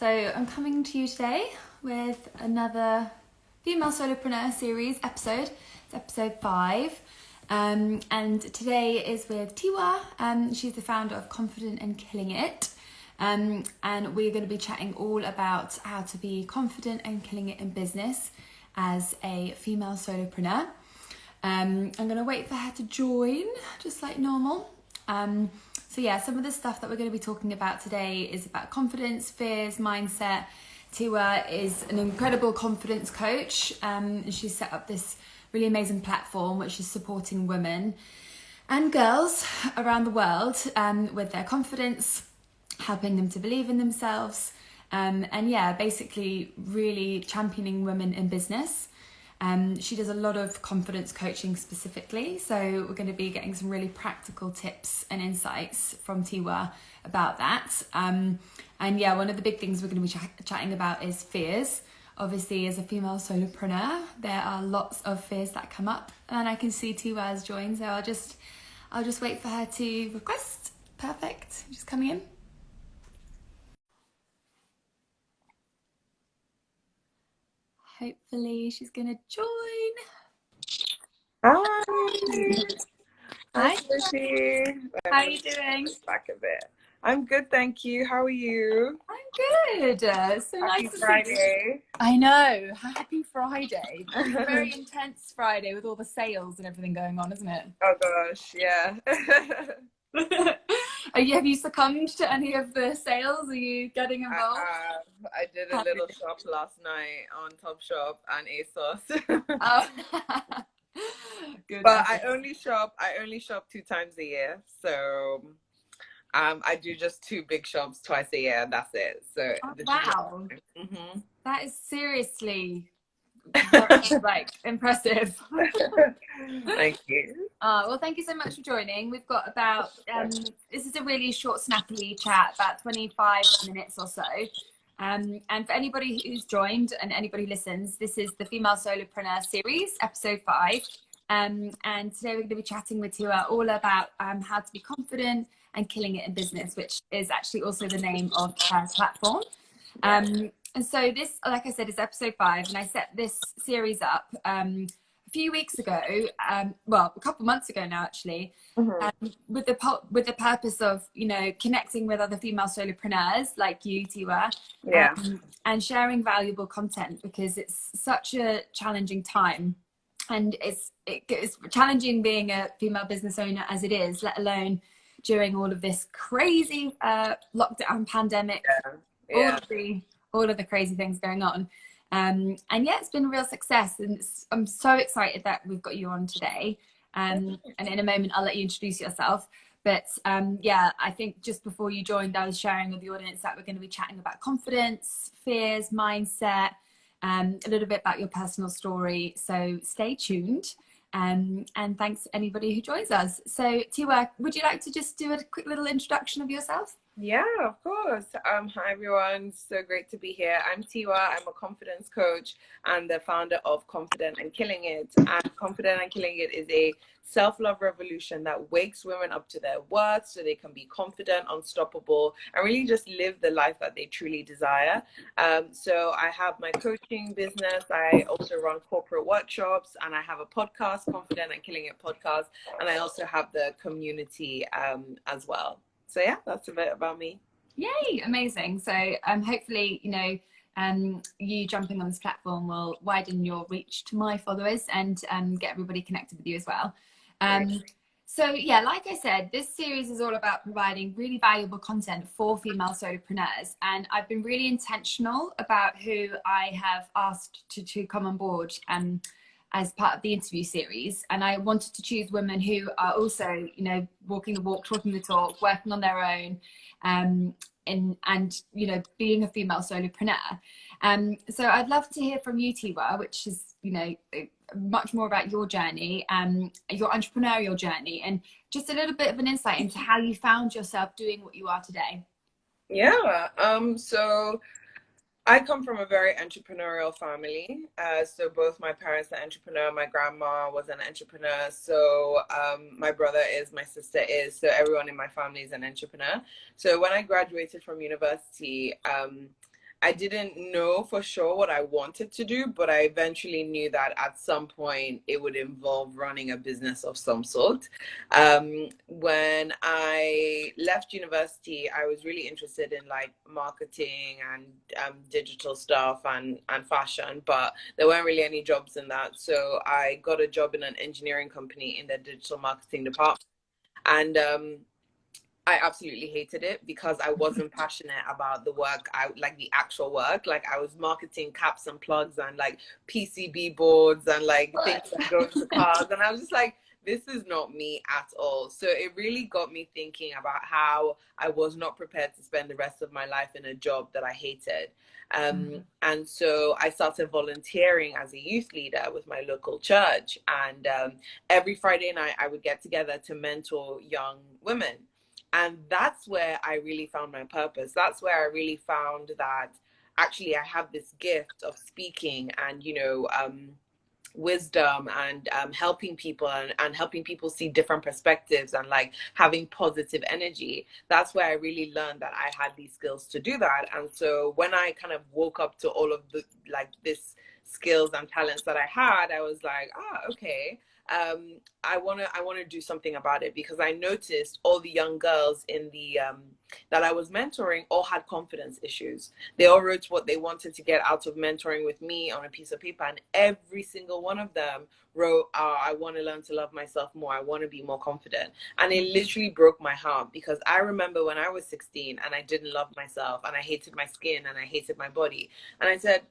So I'm coming to you today with another Female Solopreneur series episode. It's episode 5. And today is with Tiwa. She's the founder of Confident and Killing It. And we're going to be chatting all about how to be confident and killing it in business as a female solopreneur. I'm going to wait for her to join, just like normal. So yeah, some of the stuff that we're going to be talking about today is about confidence, fears, mindset. Tiwa is an incredible confidence coach. And she's set up this really amazing platform which is supporting women and girls around the world with their confidence, helping them to believe in themselves, and yeah, basically really championing women in business. She does a lot of confidence coaching specifically, so we're going to be getting some really practical tips and insights from Tiwa about that. And yeah, one of the big things we're going to be chatting about is fears. Obviously, as a female solopreneur, there are lots of fears that come up, and I can see Tiwa has joined, so I'll just wait for her to request. Perfect, just coming in. Hopefully she's gonna join. Hi. Hi, Sophie. how are you doing? Back a bit. I'm good, thank you. How are you? I'm good. So Happy nice to see you. Friday. I know. Happy Friday. It's a very intense Friday with all the sales and everything going on, isn't it? Oh gosh, yeah. Have you succumbed to any of the sales? Are you getting involved? I did a little shop last night on Topshop and ASOS. Oh. Good. But I only shop 2 times a year. So I do just 2 big shops twice a year, and that's it. So wow. Mm-hmm. That is seriously like impressive. Thank you. Well, thank you so much for joining. We've got about this is a really short, snappy chat, about 25 minutes or so. And for anybody who's joined and anybody who listens, this is the Female Solopreneur series, episode 5. And today we're going to be chatting with Tiwa all about how to be confident and killing it in business, which is actually also the name of her platform. And so this, like I said, is episode 5, and I set this series up a few weeks ago, well, a couple months ago now, actually, with the purpose of, you know, connecting with other female solopreneurs like you, Tiwa, and sharing valuable content, because it's such a challenging time, and it's challenging being a female business owner as it is, let alone during all of this crazy lockdown pandemic, all of the crazy things going on. And yeah, it's been a real success, and I'm so excited that we've got you on today. And in a moment, I'll let you introduce yourself. But yeah, I think just before you joined, I was sharing with the audience that we're going to be chatting about confidence, fears, mindset, a little bit about your personal story. So stay tuned. And thanks to anybody who joins us. So Tiwa, would you like to just do a quick little introduction of yourself? Yeah, of course. Hi everyone, so great to be here. I'm Tiwa. I'm a confidence coach and the founder of Confident and Killing It. And Confident and Killing It is a self-love revolution that wakes women up to their worth so they can be confident, unstoppable, and really just live the life that they truly desire. So I have my coaching business. I also run corporate workshops, and I have a podcast, Confident and Killing It podcast, and I also have the community as well. So yeah, that's a bit about me. Yay, amazing. So hopefully, you know, you jumping on this platform will widen your reach to my followers and get everybody connected with you as well. So yeah, like I said, this series is all about providing really valuable content for female solopreneurs, and I've been really intentional about who I have asked to come on board as part of the interview series. And I wanted to choose women who are also, you know, walking the walk, talking the talk, working on their own, and you know, being a female solopreneur. So I'd love to hear from you, Tiwa, which is, you know, much more about your journey, your entrepreneurial journey, and just a little bit of an insight into how you found yourself doing what you are today. Yeah. So I come from a very entrepreneurial family. So both my parents are entrepreneur. My grandma was an entrepreneur. So my brother is, my sister is. So everyone in my family is an entrepreneur. So when I graduated from university, I didn't know for sure what I wanted to do, but I eventually knew that at some point it would involve running a business of some sort. When I left university, I was really interested in like marketing and digital stuff and fashion, but there weren't really any jobs in that. So I got a job in an engineering company in the digital marketing department. And I absolutely hated it because I wasn't passionate about the work. I like the actual work. Like I was marketing caps and plugs and like PCB boards and like things that go into cars. And I was just like, this is not me at all. So it really got me thinking about how I was not prepared to spend the rest of my life in a job that I hated. And so I started volunteering as a youth leader with my local church. And every Friday night I would get together to mentor young women. And that's where I really found my purpose. That's where I really found that actually I have this gift of speaking and, wisdom and helping people and helping people see different perspectives and like having positive energy. That's where I really learned that I had these skills to do that. And so when I kind of woke up to all of the like this skills and talents that I had, I was like, okay. I want to do something about it, because I noticed all the young girls in the that I was mentoring all had confidence issues. They all wrote what they wanted to get out of mentoring with me on a piece of paper, and every single one of them wrote, I want to learn to love myself more. I want to be more confident. And it literally broke my heart, because I remember when I was 16 and I didn't love myself and I hated my skin and I hated my body. And I said,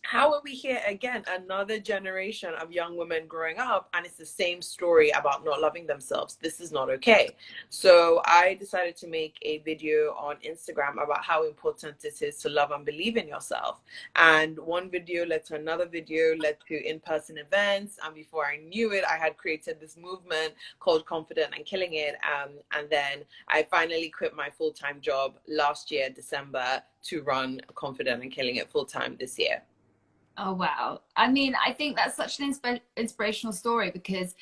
how are we here again, another generation of young women growing up, and it's the same story about not loving themselves? This is not okay. So I decided to make a video on Instagram about how important it is to love and believe in yourself. And one video led to another video, led to in-person events, and before I knew it, I had created this movement called Confident and Killing It. And then I finally quit my full-time job last year, December, to run Confident and Killing It full-time this year. Oh, wow. I mean, I think that's such an inspirational story, because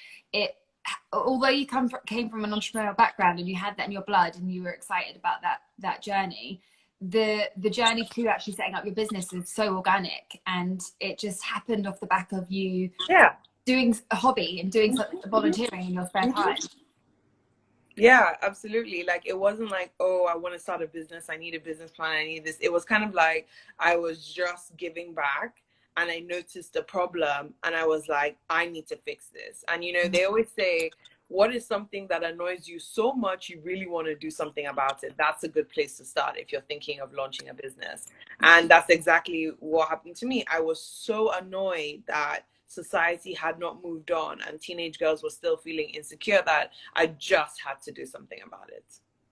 although you came from an entrepreneurial background and you had that in your blood and you were excited about that journey, the journey to actually setting up your business is so organic, and it just happened off the back of you doing a hobby and doing something, volunteering in your spare time. Yeah, absolutely. Like, it wasn't like, oh, I want to start a business, I need a business plan, I need this. It was kind of like I was just giving back, and I noticed a problem, and I was like, I need to fix this. And they always say, what is something that annoys you so much you really want to do something about it? That's a good place to start if you're thinking of launching a business. And that's exactly what happened to me. I was so annoyed that society had not moved on and teenage girls were still feeling insecure, that I just had to do something about it.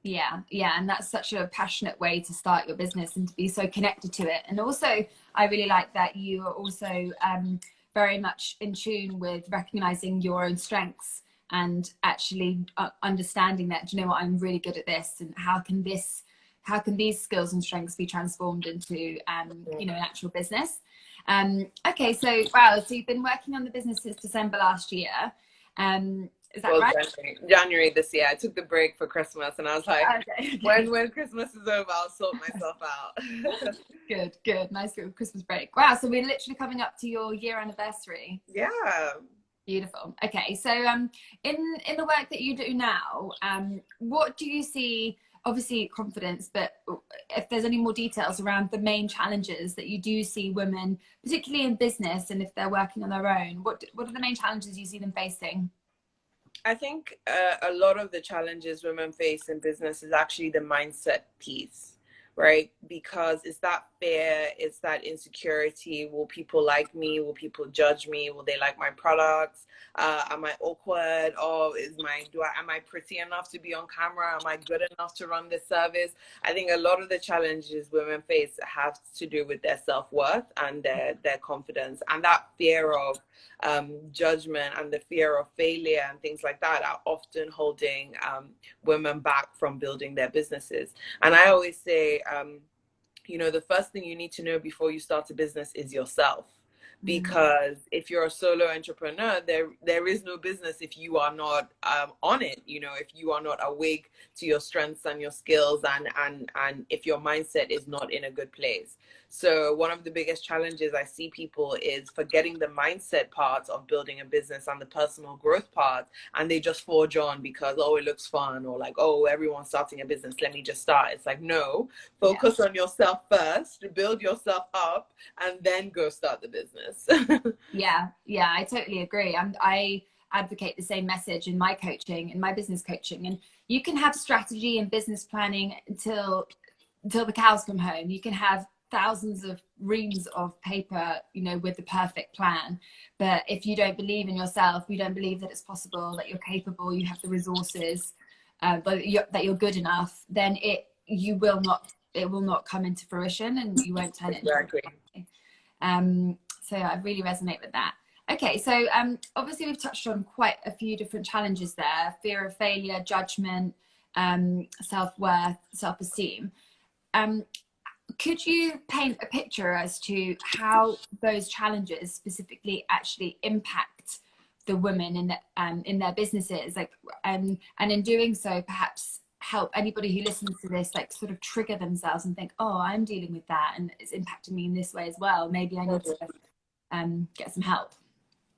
Yeah, and that's such a passionate way to start your business and to be so connected to it. And also, I really like that you are also very much in tune with recognizing your own strengths and actually understanding that, do you know what, I'm really good at this, and how can these skills and strengths be transformed into an actual business. Okay, so wow, so you've been working on the business since December last year. Is that right? January this year. I took the break for Christmas, and I was like, okay. when Christmas is over, I'll sort myself out. Good. Nice little Christmas break. Wow, so we're literally coming up to your year anniversary. Yeah. Beautiful. Okay, so in the work that you do now, what do you see? Obviously confidence, but if there's any more details around the main challenges that you do see women, particularly in business, and if they're working on their own, what are the main challenges you see them facing? I think a lot of the challenges women face in business is actually the mindset piece, right? Because it's that fear, it's that insecurity. Will people like me? Will people judge me? Will they like my products? Am I awkward? Or am I pretty enough to be on camera? Am I good enough to run this service? I think a lot of the challenges women face have to do with their self-worth and their confidence, and that fear of judgment and the fear of failure and things like that are often holding women back from building their businesses. And I always say, the first thing you need to know before you start a business is yourself, because if you're a solo entrepreneur, there is no business if you are not on it. You know, if you are not awake to your strengths and your skills, and if your mindset is not in a good place. So one of the biggest challenges I see people is forgetting the mindset part of building a business and the personal growth part, and they just forge on because, oh, it looks fun, or like, oh, everyone's starting a business, let me just start. It's like, no, focus on yourself first, build yourself up, and then go start the business. Yeah, I totally agree. I advocate the same message in my coaching, in my business coaching. And you can have strategy and business planning until the cows come home. You can have thousands of reams of paper, you know, with the perfect plan. But if you don't believe in yourself, you don't believe that it's possible, that you're capable, you have the resources, that you're good enough, then it will not come into fruition, and you won't turn it into Exactly. So I really resonate with that. Okay, so obviously we've touched on quite a few different challenges there: fear of failure, judgment, self-worth, self-esteem. Could you paint a picture as to how those challenges specifically actually impact the women in their businesses, like, and in doing so, perhaps help anybody who listens to this, like, sort of trigger themselves and think, oh, I'm dealing with that and it's impacting me in this way as well. Maybe I need to get some help.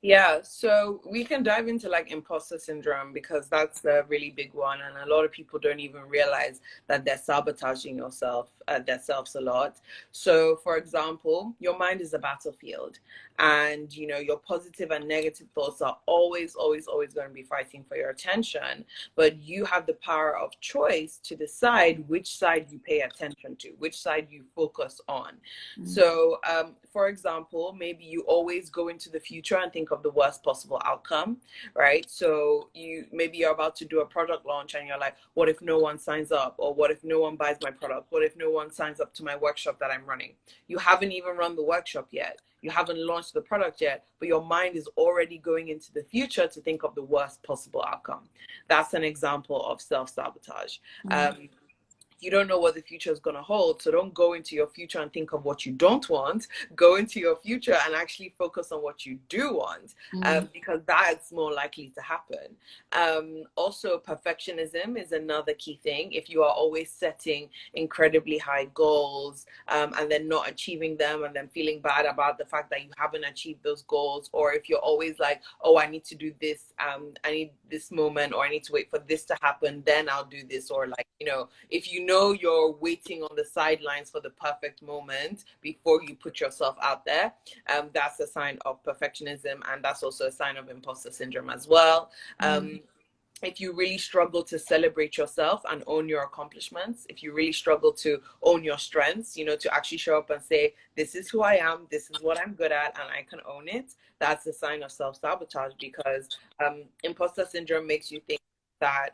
Yeah, so we can dive into like imposter syndrome, because that's a really big one, and a lot of people don't even realize that they're sabotaging themselves a lot. So, for example, your mind is a battlefield, and you know your positive and negative thoughts are always going to be fighting for your attention. But you have the power of choice to decide which side you pay attention to, which side you focus on. So, for example, maybe you always go into the future and think of the worst possible outcome, right? So maybe you're about to do a product launch and you're like, what if no one signs up? Or what if no one buys my product? What if no one signs up to my workshop that I'm running? You haven't even run the workshop yet. You haven't launched the product yet, but your mind is already going into the future to think of the worst possible outcome. That's an example of self-sabotage. You don't know what the future is going to hold, so don't go into your future and think of what you don't want. Go into your future and actually focus on what you do want, because that's more likely to happen. Also, perfectionism is another key thing. If you are always setting incredibly high goals, and then not achieving them, and then feeling bad about the fact that you haven't achieved those goals, or if you're always like, oh, I need to do this, I need this moment, or I need to wait for this to happen, then I'll do this, or like, you know, if you know you're waiting on the sidelines for the perfect moment before you put yourself out there, that's a sign of perfectionism, and that's also a sign of imposter syndrome as well. If you really struggle to celebrate yourself and own your accomplishments, if you really struggle to own your strengths, you know, to actually show up and say, this is who I am, this is what I'm good at, and I can own it, that's a sign of self-sabotage, because imposter syndrome makes you think that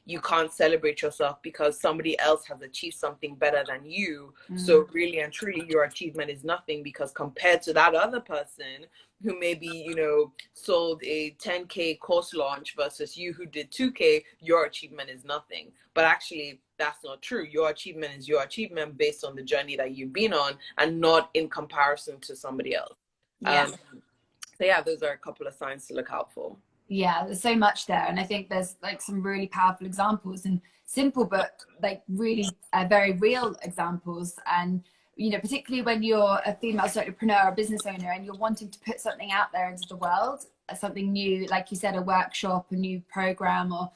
you can't celebrate yourself because somebody else has achieved something better than you. So really and truly, your achievement is nothing, because compared to that other person who maybe, you know, sold a 10K course launch versus you who did 2K, your achievement is nothing. But actually, that's not true. Your achievement is your achievement based on the journey that you've been on, and not in comparison to somebody else. So yeah, those are a couple of signs to look out for. Yeah, there's so much there, and I think there's like some really powerful examples, and simple but like really very real examples. And you know, particularly when you're a female entrepreneur, a business owner, and you're wanting to put something out there into the world, something new, like you said, a workshop, a new program, or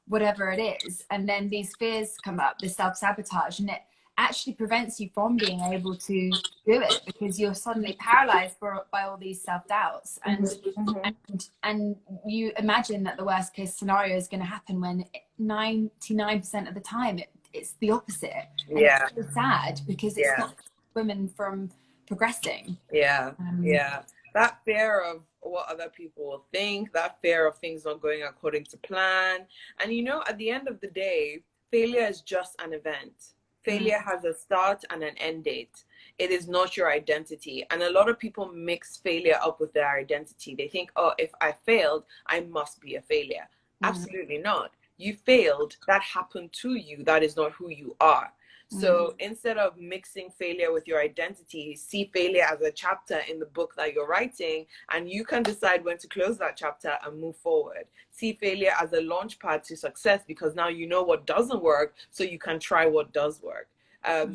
whatever it is, and then these fears come up, this self-sabotage, and it actually prevents you from being able to do it, because you're suddenly paralyzed by all these self-doubts, and you imagine that the worst case scenario is going to happen, when 99% of the time it's the opposite. And it's so sad, because it's not women from progressing. That fear of what other people will think, that fear of things not going according to plan. And you know, at the end of the day, failure is just an event. Failure has a start and an end date. It is not your identity. And a lot of people mix failure up with their identity. They think, oh, if I failed, I must be a failure. Absolutely not. you failed, that happened to you, that is not who you are. So instead of mixing failure with your identity, see failure as a chapter in the book that you're writing, and you can decide when to close that chapter and move forward. See failure as a launch pad to success, because now you know what doesn't work, so you can try what does work.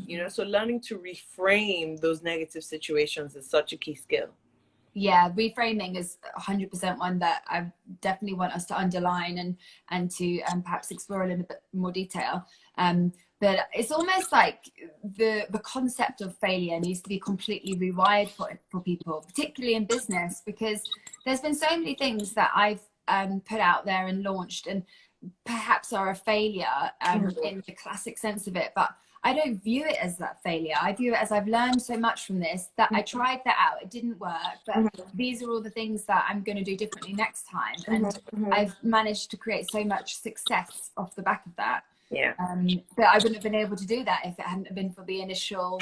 You know, so learning to reframe those negative situations is such a key skill. Yeah, reframing is 100% one that I definitely want us to underline and to perhaps explore a little bit more detail. But it's almost like the concept of failure needs to be completely rewired for people, particularly in business, because there's been so many things that I've put out there and launched and perhaps are a failure in the classic sense of it, but I don't view it as that failure. I view it as I've learned so much from this, that I tried that out, it didn't work, but these are all the things that I'm going to do differently next time. And I've managed to create so much success off the back of that. Yeah. But I wouldn't have been able to do that if it hadn't been for the initial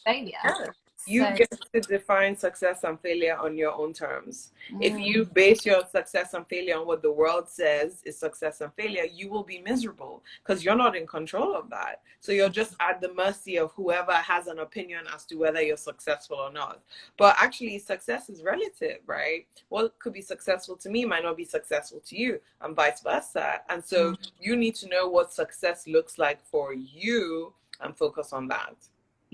failure. Yeah. You get to define success and failure on your own terms. If you base your success and failure on what the world says is success and failure, you will be miserable because you're not in control of that. So you're just at the mercy of whoever has an opinion as to whether you're successful or not. But actually, success is relative, right? What could be successful to me might not be successful to you, and vice versa. And so you need to know what success looks like for you and focus on that.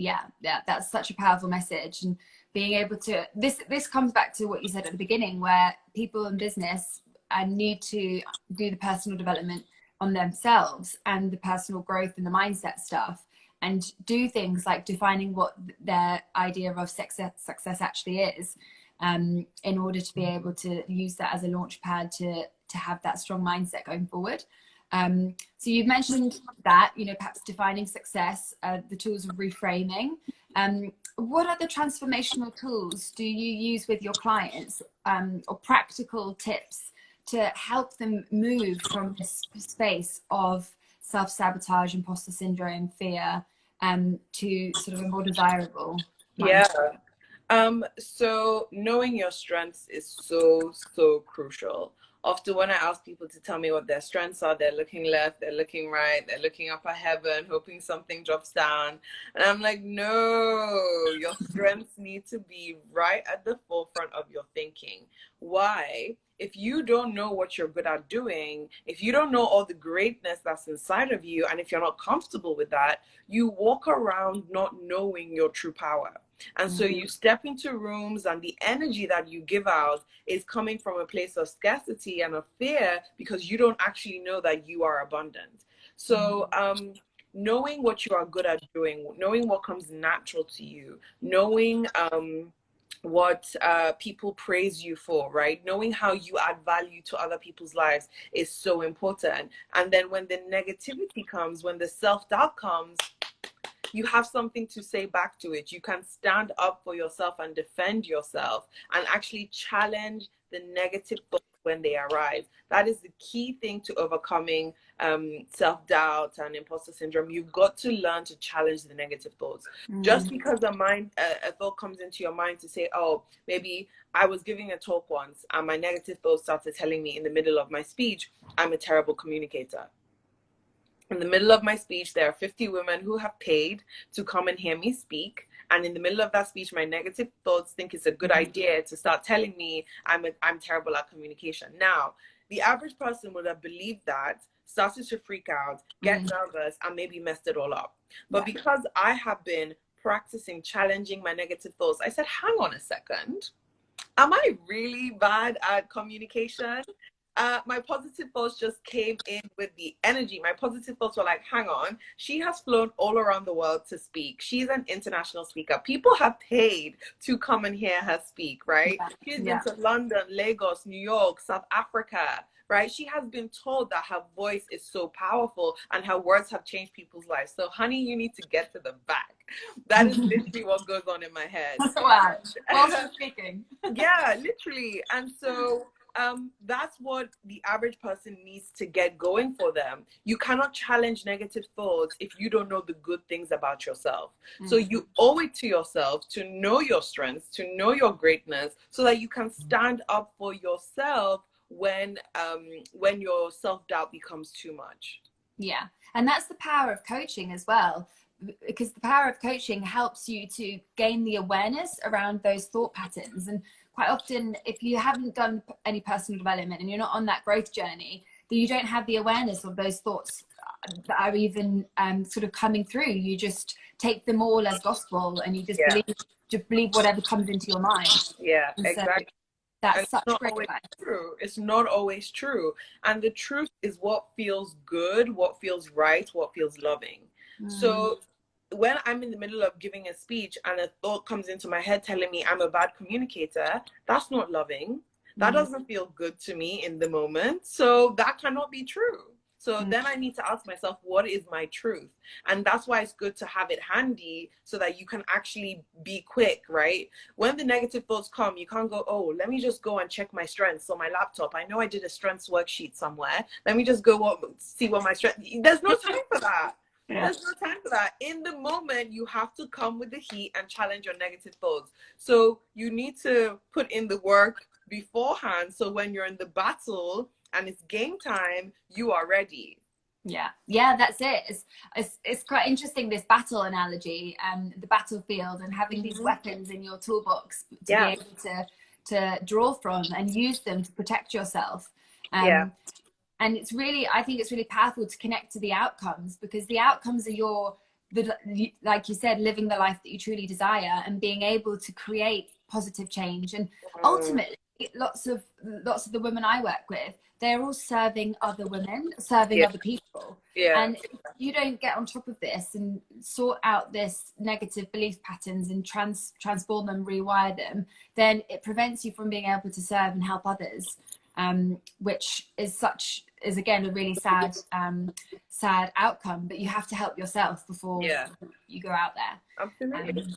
Yeah, that's such a powerful message. And being able to, this comes back to what you said at the beginning, where people in business need to do the personal development on themselves and the personal growth and the mindset stuff, and do things like defining what their idea of success actually is, in order to be able to use that as a launch pad to have that strong mindset going forward. So you've mentioned that, you know, perhaps defining success, the tools of reframing. What other transformational tools do you use with your clients, or practical tips to help them move from this space of self-sabotage, imposter syndrome, fear, to sort of a more desirable mindset? Yeah. So knowing your strengths is so crucial. Often when I ask people to tell me what their strengths are, they're looking left, they're looking right, they're looking up at heaven, hoping something drops down. And I'm like, no, your strengths need to be right at the forefront of your thinking. Why? If you don't know what you're good at doing, if you don't know all the greatness that's inside of you, and if you're not comfortable with that, you walk around not knowing your true power. And so you step into rooms and the energy that you give out is coming from a place of scarcity and of fear, because you don't actually know that you are abundant. So knowing what you are good at doing, knowing what comes natural to you, knowing what people praise you for, right? Knowing how you add value to other people's lives is so important. And then when the negativity comes, when the self-doubt comes, you have something to say back to it. You can stand up for yourself and defend yourself and actually challenge the negative thoughts when they arise. That is the key thing to overcoming self-doubt and imposter syndrome. You've got to learn to challenge the negative thoughts. Just because a thought comes into your mind to say, oh, maybe I was giving a talk once and my negative thoughts started telling me in the middle of my speech, I'm a terrible communicator. In the middle of my speech, there are 50 women who have paid to come and hear me speak. And in the middle of that speech, my negative thoughts think it's a good idea to start telling me I'm terrible at communication. Now, the average person would have believed that, started to freak out, get nervous, and maybe messed it all up. But because I have been practicing challenging my negative thoughts, I said, hang on a second. Am I really bad at communication? My positive thoughts just came in with the energy. My positive thoughts were like, hang on, she has flown all around the world to speak. She's an international speaker. People have paid to come and hear her speak, right? She's been to London, Lagos, New York, South Africa, right? She has been told that her voice is so powerful and her words have changed people's lives. So honey, you need to get to the back. That is literally what goes on in my head. Wow. Also speaking. Yeah, literally. And so that's what the average person needs to get going for them. You cannot challenge negative thoughts if you don't know the good things about yourself. So you owe it to yourself to know your strengths, to know your greatness, so that you can stand up for yourself when your self-doubt becomes too much. Yeah. And that's the power of coaching as well, because the power of coaching helps you to gain the awareness around those thought patterns. And quite often, if you haven't done any personal development and you're not on that growth journey, then you don't have the awareness of those thoughts that are even sort of coming through. You just take them all as gospel, and you just believe whatever comes into your mind. Yeah, And exactly. So that's And such it's not great always advice. true. It's not always true. And the truth is what feels good, what feels right, what feels loving. So when I'm in the middle of giving a speech and a thought comes into my head telling me I'm a bad communicator, that's not loving. That doesn't feel good to me in the moment. So that cannot be true. So then I need to ask myself, what is my truth? And that's why it's good to have it handy so that you can actually be quick, right? When the negative thoughts come, you can't go, oh, let me just go and check my strengths on my laptop. I know I did a strengths worksheet somewhere. Let me just go see what my strength. There's no time for that. Yeah. There's no time for that. In the moment, you have to come with the heat and challenge your negative thoughts. So you need to put in the work beforehand. So when you're in the battle and it's game time, you are ready. Yeah, that's it. It's quite interesting, this battle analogy, the battlefield, and having these weapons in your toolbox to be able to draw from and use them to protect yourself. And it's really, I think it's really powerful to connect to the outcomes, because the outcomes are like you said, living the life that you truly desire and being able to create positive change. And ultimately, lots of the women I work with, they're all serving other women, serving other people. And if you don't get on top of this and sort out this negative belief patterns and transform them, rewire them, then it prevents you from being able to serve and help others, which is again a really sad outcome. But you have to help yourself before you go out there. Absolutely.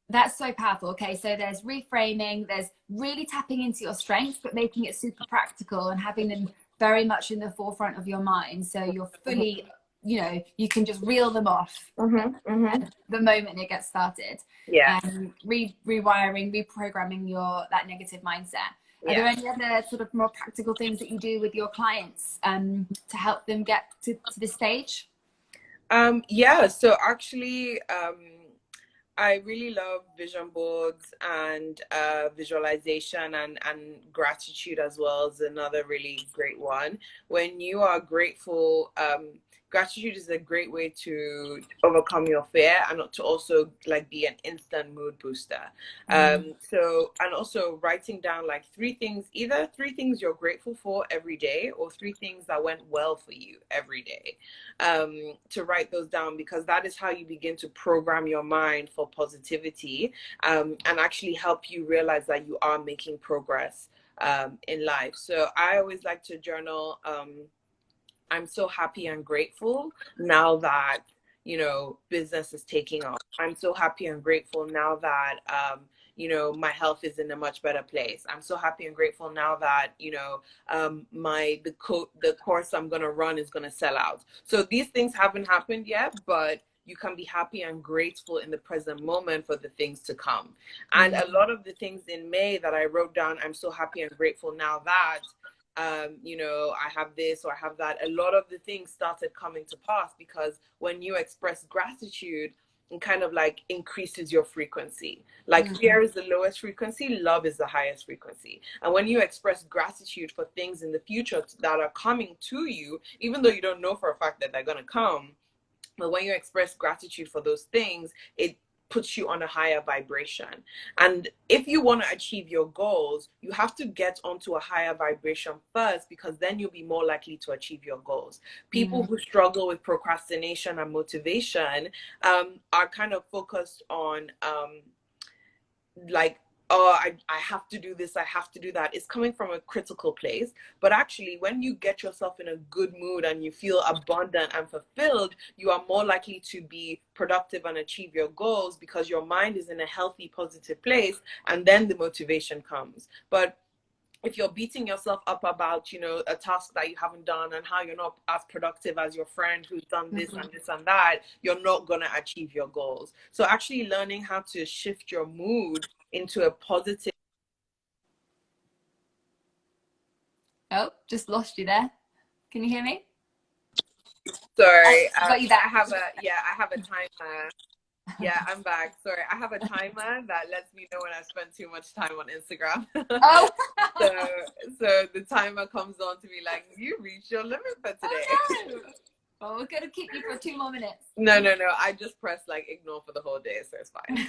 That's so powerful. Okay, so there's reframing, there's really tapping into your strengths, but making it super practical and having them very much in the forefront of your mind. So you're fully, you can just reel them off the moment it gets started. Rewiring, reprogramming that negative mindset. Are there any other sort of more practical things that you do with your clients to help them get to this stage? So actually, I really love vision boards and visualization, and gratitude as well is another really great one. When you are grateful, gratitude is a great way to overcome your fear and to also like be an instant mood booster. So, and also writing down like either three things you're grateful for every day, or three things that went well for you every day. To write those down, because that is how you begin to program your mind for positivity, and actually help you realize that you are making progress in life. So I always like to journal. I'm so happy and grateful now that, business is taking off. I'm so happy and grateful now that, my health is in a much better place. I'm so happy and grateful now that, the course I'm going to run is going to sell out. So these things haven't happened yet, but you can be happy and grateful in the present moment for the things to come. And a lot of the things in May that I wrote down, I'm so happy and grateful now that, I have this or I have that. A lot of the things started coming to pass because when you express gratitude, it kind of like increases your frequency. Like fear is the lowest frequency, love is the highest frequency. And when you express gratitude for things in the future that are coming to you, even though you don't know for a fact that they're going to come, but when you express gratitude for those things, it puts you on a higher vibration. And if you want to achieve your goals, you have to get onto a higher vibration first, because then you'll be more likely to achieve your goals. People who struggle with procrastination and motivation are kind of focused on I have to do this, I have to do that. It's coming from a critical place. But actually, when you get yourself in a good mood and you feel abundant and fulfilled, you are more likely to be productive and achieve your goals, because your mind is in a healthy, positive place, and then the motivation comes. But if you're beating yourself up about, a task that you haven't done and how you're not as productive as your friend who's done this and this and that, you're not going to achieve your goals. So actually learning how to shift your mood into a positive. Oh, just lost you there. Can you hear me? Sorry, Got you back. I have a timer. Yeah, I'm back. Sorry, I have a timer that lets me know when I spent too much time on Instagram. Oh. so the timer comes on to be like, you reached your limit for today. Oh, no. Well, we're going to keep you for 2 more minutes. No. I just pressed like ignore for the whole day, so it's fine.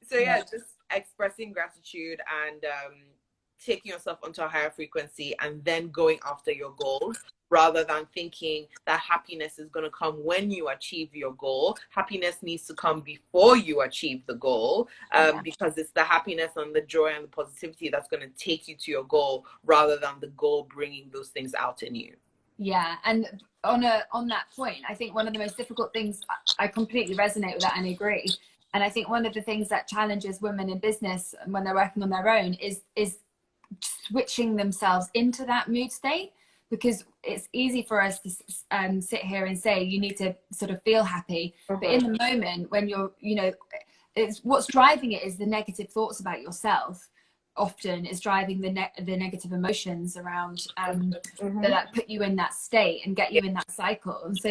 So yeah, just expressing gratitude and taking yourself onto a higher frequency and then going after your goals rather than thinking that happiness is going to come when you achieve your goal. Happiness needs to come before you achieve the goal, because it's the happiness and the joy and the positivity that's going to take you to your goal rather than the goal bringing those things out in you. Yeah, and on that point, I think one of the most difficult things, I completely resonate with that and agree. And I think one of the things that challenges women in business when they're working on their own is switching themselves into that mood state, because it's easy for us to sit here and say you need to sort of feel happy, but in the moment when you're, it's what's driving it is the negative thoughts about yourself. Often is driving the negative emotions around that put you in that state and get you in that cycle. And so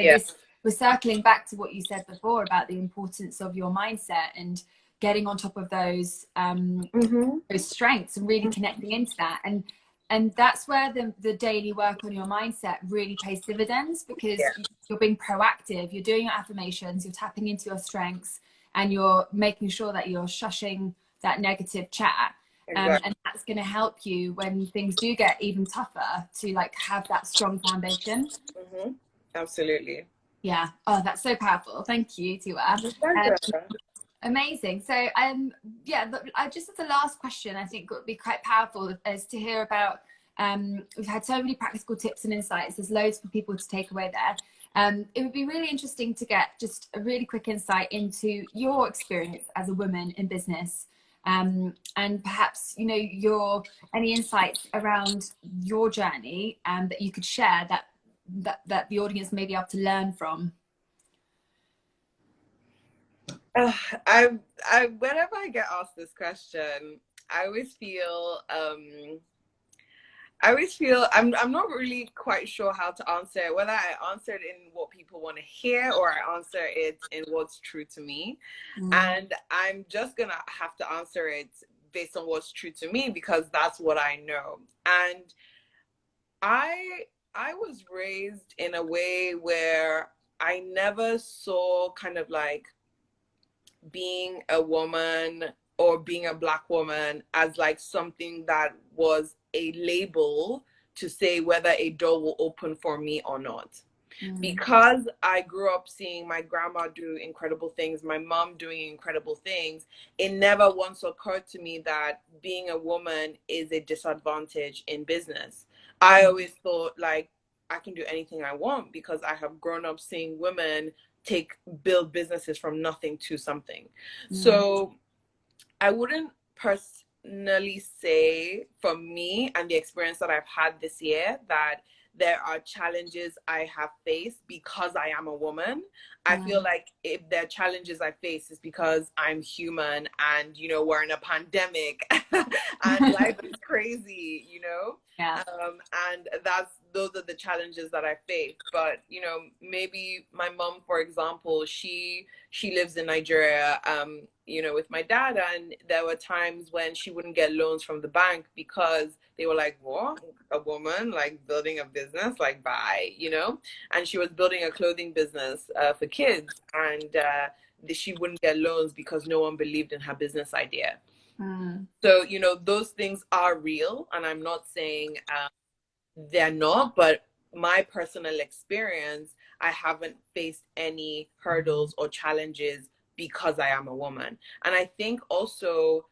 we're circling back to what you said before about the importance of your mindset and getting on top of those strengths and really connecting into that. And that's where the daily work on your mindset really pays dividends, because you're being proactive, you're doing your affirmations, you're tapping into your strengths, and you're making sure that you're shushing that negative chat. And that's going to help you when things do get even tougher to like have that strong foundation. Absolutely. Yeah. Oh, that's so powerful. Thank you, Tiwa. Amazing. So I just as a last question, I think would be quite powerful is to hear about, we've had so many practical tips and insights. There's loads for people to take away there. It would be really interesting to get just a really quick insight into your experience as a woman in business. And perhaps, any insights around your journey that you could share that the audience may be able to learn from. Whenever I get asked this question, I always feel I'm not really quite sure how to answer it, whether I answer it in what people want to hear or I answer it in what's true to me. And I'm just gonna have to answer it based on what's true to me, because that's what I know. And I was raised in a way where I never saw kind of like being a woman or being a Black woman as like something that was a label to say whether a door will open for me or not. Because I grew up seeing my grandma do incredible things, my mom doing incredible things, it never once occurred to me that being a woman is a disadvantage in business. I always thought like I can do anything I want because I have grown up seeing women build businesses from nothing to something. So I wouldn't personally say, for me and the experience that I've had this year, that there are challenges I have faced because I am a woman. I feel like if there are challenges I face, is because I'm human and, we're in a pandemic and life is crazy, and those are the challenges that I face. But, maybe my mom, for example, she lives in Nigeria, with my dad, and there were times when she wouldn't get loans from the bank because they were like, what? A woman like building a business? Like, bye, And she was building a clothing business for kids, and she wouldn't get loans because no one believed in her business idea. So, those things are real, and I'm not saying they're not, but my personal experience, I haven't faced any hurdles or challenges because I am a woman. And I think also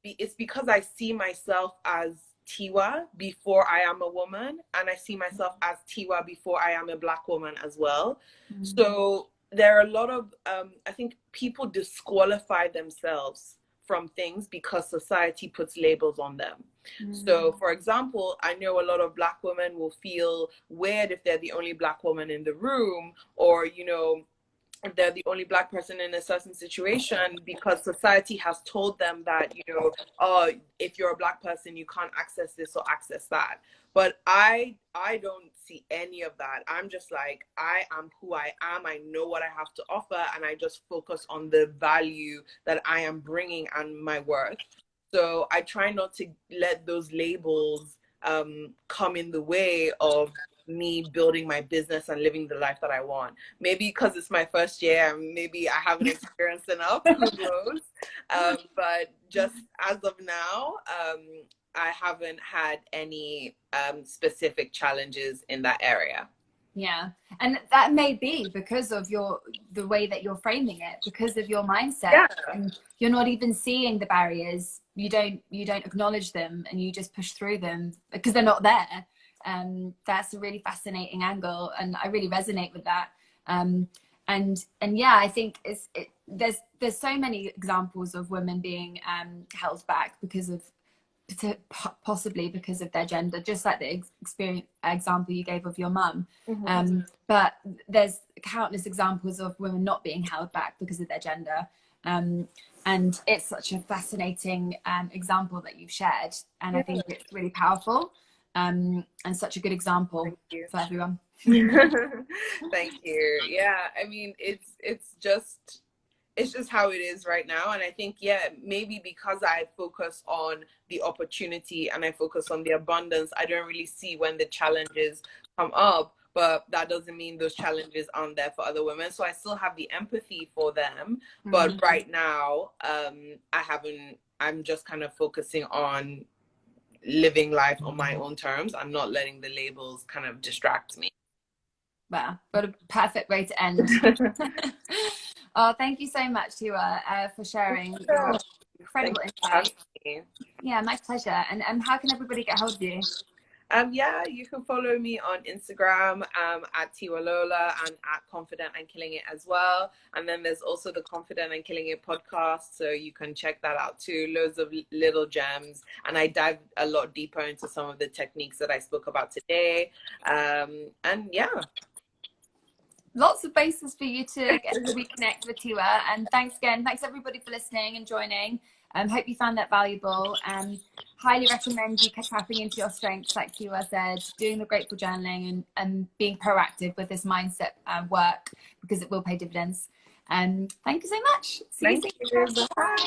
it's because I see myself as Tiwa before I am a woman, and I see myself as Tiwa before I am a Black woman as well. So there are a lot of, I think people disqualify themselves from things because society puts labels on them. So, for example, I know a lot of Black women will feel weird if they're the only Black woman in the room, or, they're the only Black person in a certain situation because society has told them that, you know, oh, if you're a Black person, you can't access this or access that. But I don't see any of that. I'm just like, I am who I am. I know what I have to offer, and I just focus on the value that I am bringing and my worth. So I try not to let those labels come in the way of me building my business and living the life that I want. Maybe because it's my first year, and maybe I haven't experienced enough, who knows? But just as of now, I haven't had any specific challenges in that area. Yeah, and that may be because of the way that you're framing it, because of your mindset. Yeah. And you're not even seeing the barriers. You don't acknowledge them, and you just push through them because they're not there. That's a really fascinating angle, and I really resonate with that. And yeah, I think there's so many examples of women being held back because of possibly because of their gender, just like the example you gave of your mum. But there's countless examples of women not being held back because of their gender. And it's such a fascinating example that you've shared, and I think it's really powerful, and such a good example for everyone. Thank you. Yeah, I mean, it's just how it is right now. And I think, yeah, maybe because I focus on the opportunity and I focus on the abundance, I don't really see when the challenges come up. But that doesn't mean those challenges aren't there for other women. So I still have the empathy for them. But right now, I'm just kind of focusing on living life on my own terms. I'm not letting the labels kind of distract me. Wow, what a perfect way to end. Oh, thank you so much, Tiwa, for sharing your incredible insight. Yeah, my pleasure. And how can everybody get hold of you? Yeah, you can follow me on Instagram at Tiwa Lola and at Confident and Killing It as well. And then there's also the Confident and Killing It podcast, so you can check that out too. Loads of little gems, and I dive a lot deeper into some of the techniques that I spoke about today. And yeah. Lots of bases for you to reconnect with Tiwa. And thanks again. Thanks everybody for listening and joining. Hope you found that valuable. Highly recommend you tapping into your strengths, like Tiwa said, doing the grateful journaling and being proactive with this mindset work, because it will pay dividends. Thank you so much. See you soon. Bye.